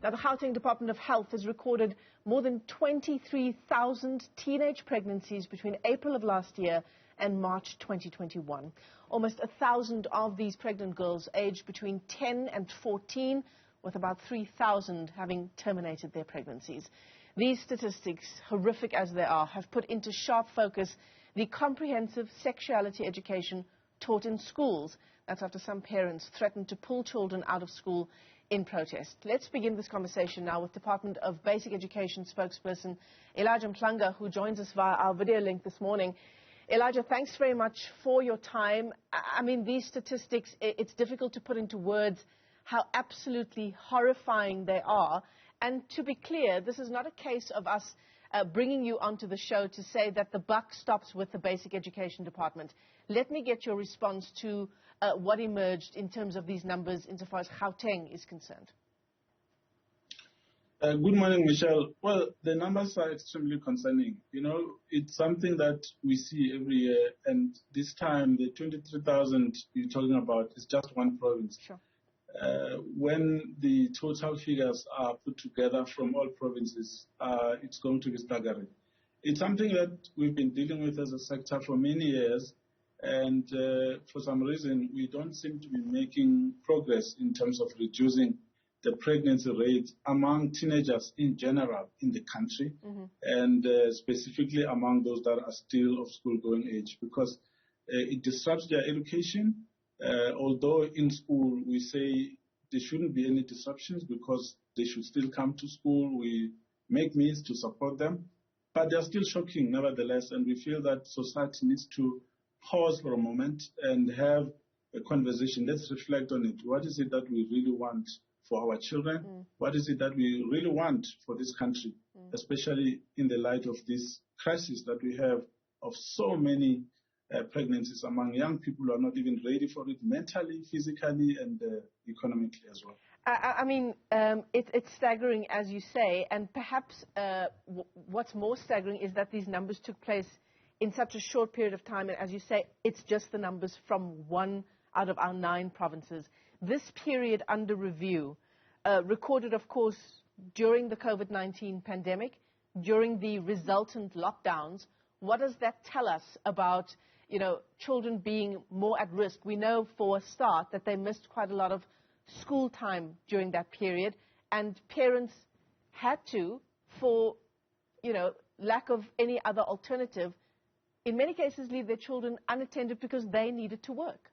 Now, the Gauteng Department of Health has recorded more than 23,000 teenage pregnancies between April of last year and March 2021. Almost 1,000 of these pregnant girls aged between 10 and 14, with about 3,000 having terminated their pregnancies. These statistics, horrific as they are, have put into sharp focus the comprehensive sexuality education taught in schools. That's after some parents threatened to pull children out of school in protest. Let's begin this conversation now with Department of Basic Education spokesperson Elijah Mhlanga, who joins us via our video link this morning. Elijah, thanks very much for your time. I mean, these statistics, it's difficult to put into words how absolutely horrifying they are. And to be clear, this is not a case of us bringing you onto the show to say that the buck stops with the Basic Education Department. Let me get your response to what emerged in terms of these numbers insofar as Gauteng is concerned. Good morning, Michelle. Well, the numbers are extremely concerning. You know, it's something that we see every year, and this time the 23,000 you're talking about is just one province. Sure. When the total figures are put together from all provinces, it's going to be staggering. It's something that we've been dealing with as a sector for many years, and for some reason we don't seem to be making progress in terms of reducing the pregnancy rate among teenagers in general in the country, and specifically among those that are still of school-going age, because it disrupts their education. Although in school we say there shouldn't be any disruptions because they should still come to school, we make means to support them, but they're still shocking nevertheless, and we feel that society needs to pause for a moment and have a conversation. Let's reflect on it. What is it that we really want for our children? What is it that we really want for this country, especially in the light of this crisis that we have of so many pregnancies among young people who are not even ready for it mentally, physically, and economically as well. I mean, it's staggering, as you say, and perhaps what's more staggering is that these numbers took place in such a short period of time, and as you say, it's just the numbers from one out of our 9 provinces. This period under review, recorded, of course, during the COVID-19 pandemic, during the resultant lockdowns. What does that tell us about, you know, children being more at risk? We know for a start that they missed quite a lot of school time during that period, and parents had to, for, you know, lack of any other alternative, in many cases leave their children unattended because they needed to work.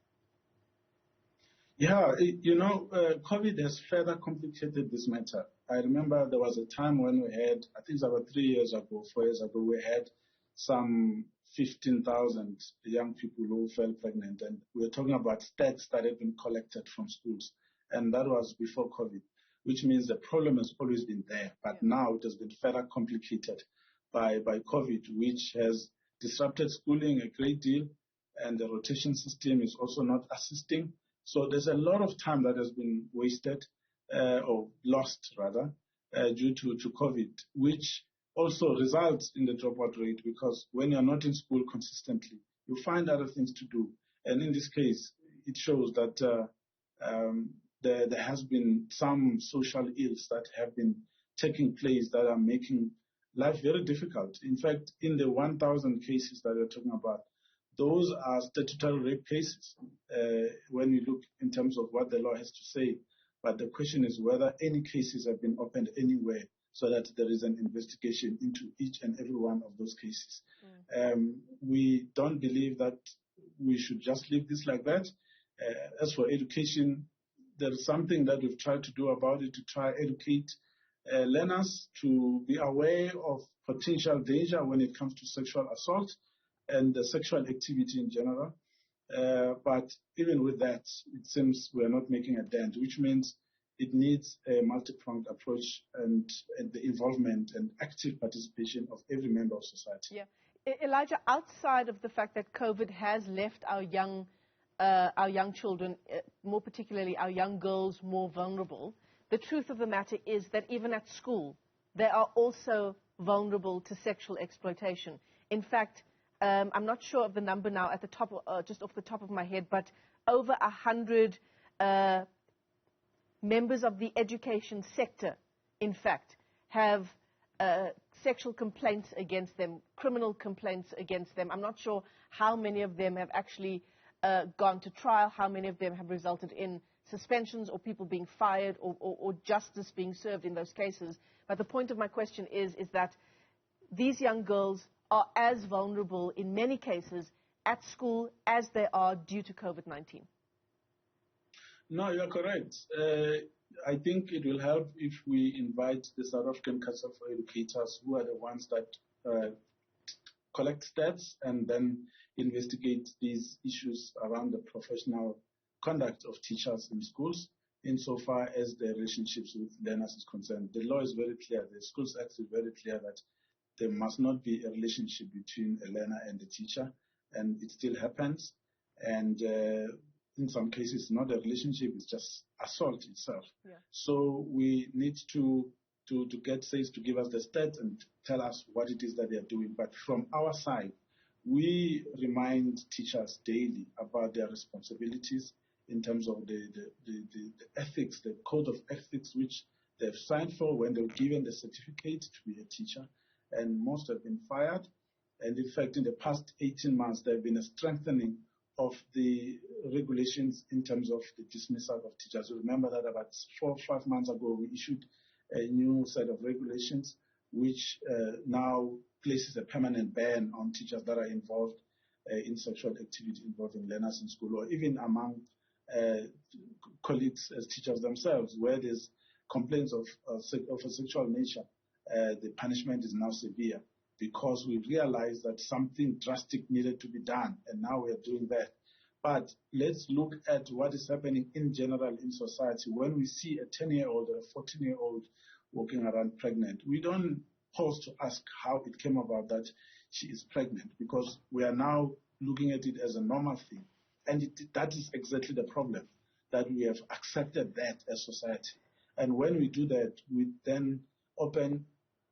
Yeah, you know, COVID has further complicated this matter. I remember there was a time when we had, I think it was about 3 years ago, 4 years ago, we had some 15,000 young people who fell pregnant, and we were talking about stats that had been collected from schools, and that was before COVID, which means the problem has always been there, but now it has been further complicated by COVID, which has disrupted schooling a great deal, and the rotation system is also not assisting. So there's a lot of time that has been wasted, or lost rather, due to COVID, which also results in the dropout rate, because when you're not in school consistently, you find other things to do. And in this case, it shows that there has been some social ills that have been taking place that are making life very difficult. In fact, in the 1,000 cases that we're talking about, those are statutory rape cases when you look in terms of what the law has to say. But the question is whether any cases have been opened anywhere so that there is an investigation into each and every one of those cases. We don't believe that we should just leave this like that. As for education, there is something that we've tried to do about it, to try educate learners to be aware of potential danger when it comes to sexual assault and sexual activity in general. But even with that, it seems we're not making a dent, which means it needs a multi-pronged approach and the involvement and active participation of every member of society. Yeah. Elijah, outside of the fact that COVID has left our young children, more particularly our young girls, more vulnerable, the truth of the matter is that even at school, they are also vulnerable to sexual exploitation. In fact, I'm not sure of the number now at the top, just off the top of my head, but over 100 members of the education sector in fact, have sexual complaints against them, criminal complaints against them. I'm not sure how many of them have actually gone to trial, how many of them have resulted in suspensions or people being fired or justice being served in those cases. But the point of my question is that these young girls are as vulnerable in many cases at school as they are due to COVID-19. No, you're correct. I think it will help if we invite the South African Council for Educators, who are the ones that collect stats and then investigate these issues around the professional conduct of teachers in schools, insofar as the relationships with learners is concerned. The law is very clear. The Schools Act is very clear that there must not be a relationship between a learner and the teacher, and it still happens. And in some cases, not a relationship, it's just assault itself. Yeah. So we need to get SAIS to give us the stats and tell us what it is that they are doing. But from our side, we remind teachers daily about their responsibilities in terms of the ethics, the code of ethics which they've signed for when they were given the certificate to be a teacher. And most have been fired. And in fact, in the past 18 months, there have been a strengthening of the regulations in terms of the dismissal of teachers. You remember that about 4 or 5 months ago, we issued a new set of regulations which now places a permanent ban on teachers that are involved in sexual activity involving learners in school, or even among colleagues as teachers themselves, where there's complaints of a sexual nature. The punishment is now severe because we realized that something drastic needed to be done, and now we are doing that. But let's look at what is happening in general in society. When we see a 10-year-old or a 14-year-old walking around pregnant, we don't pause to ask how it came about that she is pregnant, because we are now looking at it as a normal thing. And that is exactly the problem, that we have accepted that as society. And when we do that, we then open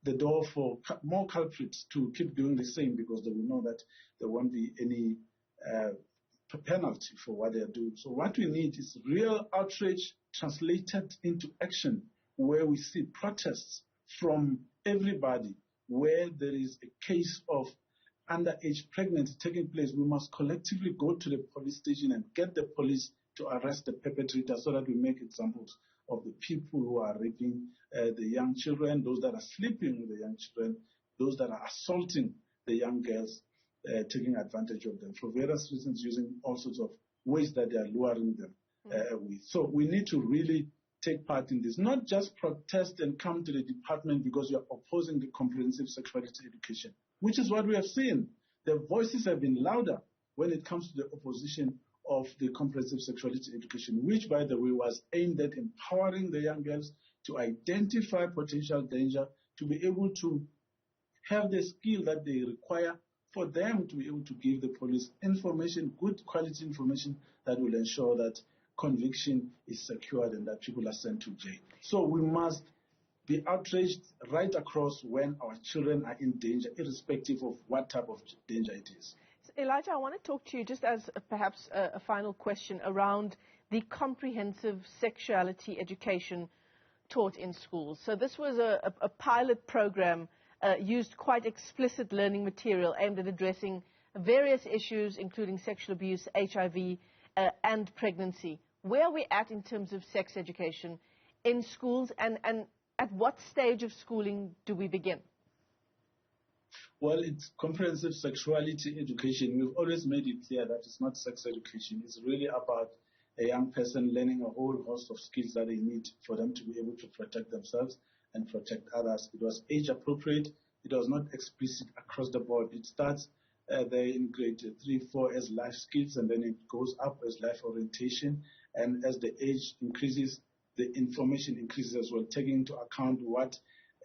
the door for more culprits to keep doing the same, because they will know that there won't be any penalty for what they are doing. So what we need is real outrage translated into action, where we see protests from everybody. Where there is a case of underage pregnancy taking place, we must collectively go to the police station and get the police to arrest the perpetrator, so that we make examples of the people who are raping the young children, those that are sleeping with the young children, those that are assaulting the young girls, taking advantage of them for various reasons, using all sorts of ways that they are luring them with. So we need to really take part in this, not just protest and come to the department because you are opposing the comprehensive sexuality education, which is what we have seen. The voices have been louder when it comes to the opposition of the comprehensive sexuality education, which, by the way, was aimed at empowering the young girls to identify potential danger, to be able to have the skill that they require for them to be able to give the police information, good quality information, that will ensure that conviction is secured and that people are sent to jail. So we must be outraged right across when our children are in danger, irrespective of what type of danger it is. Elijah, I want to talk to you just as perhaps a final question around the comprehensive sexuality education taught in schools. So this was a pilot program, used quite explicit learning material aimed at addressing various issues, including sexual abuse, HIV, and pregnancy. Where are we at in terms of sex education in schools, and at what stage of schooling do we begin? Well, it's comprehensive sexuality education. We've always made it clear that it's not sex education. It's really about a young person learning a whole host of skills that they need for them to be able to protect themselves and protect others. It was age appropriate. It was not explicit across the board. It starts there in grade 3, 4 as life skills, and then it goes up as life orientation. And as the age increases, the information increases as well, taking into account what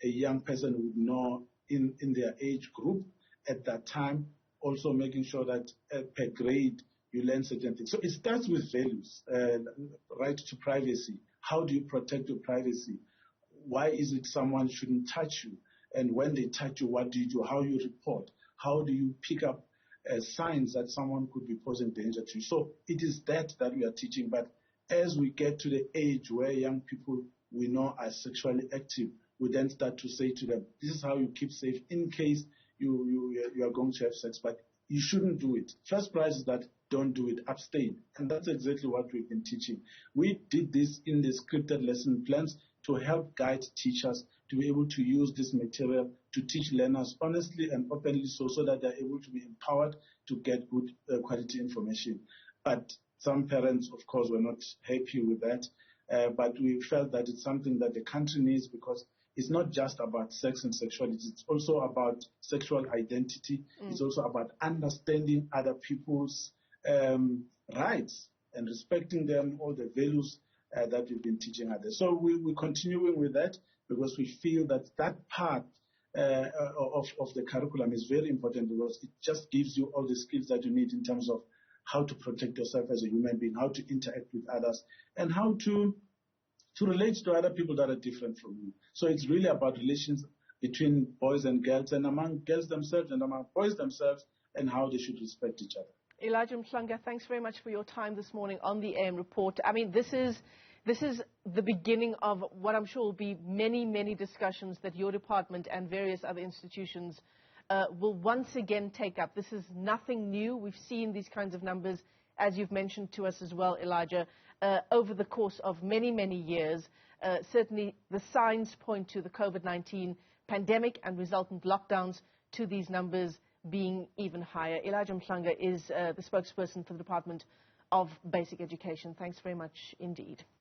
a young person would know in their age group at that time, also making sure that per grade you learn certain things. So it starts with values, right to privacy. How do you protect your privacy? Why is it someone shouldn't touch you? And when they touch you, what do you do? How you report? How do you pick up signs that someone could be posing danger to you? So it is that we are teaching. But as we get to the age where young people we know are sexually active, we then start to say to them, this is how you keep safe in case you are going to have sex, but you shouldn't do it. First prize is that don't do it, abstain. And that's exactly what we've been teaching. We did this in the scripted lesson plans to help guide teachers to be able to use this material to teach learners honestly and openly so that they're able to be empowered to get good quality information. But some parents, of course, were not happy with that. But we felt that it's something that the country needs, because it's not just about sex and sexuality. It's also about sexual identity. It's also about understanding other people's rights and respecting them, all the values that we've been teaching others. So we're continuing with that, because we feel that part of the curriculum is very important, because it just gives you all the skills that you need in terms of how to protect yourself as a human being, how to interact with others, and how to relate to other people that are different from you. So it's really about relations between boys and girls, and among girls themselves and among boys themselves, and how they should respect each other. Elijah Mhlanga, thanks very much for your time this morning on the AM Report. I mean, this is the beginning of what I'm sure will be many, many discussions that your department and various other institutions will once again take up. This is nothing new. We've seen these kinds of numbers, as you've mentioned to us as well, Elijah, over the course of many, many years. Certainly the signs point to the COVID-19 pandemic and resultant lockdowns to these numbers being even higher. Elijah Mhlanga is the spokesperson for the Department of Basic Education. Thanks very much indeed.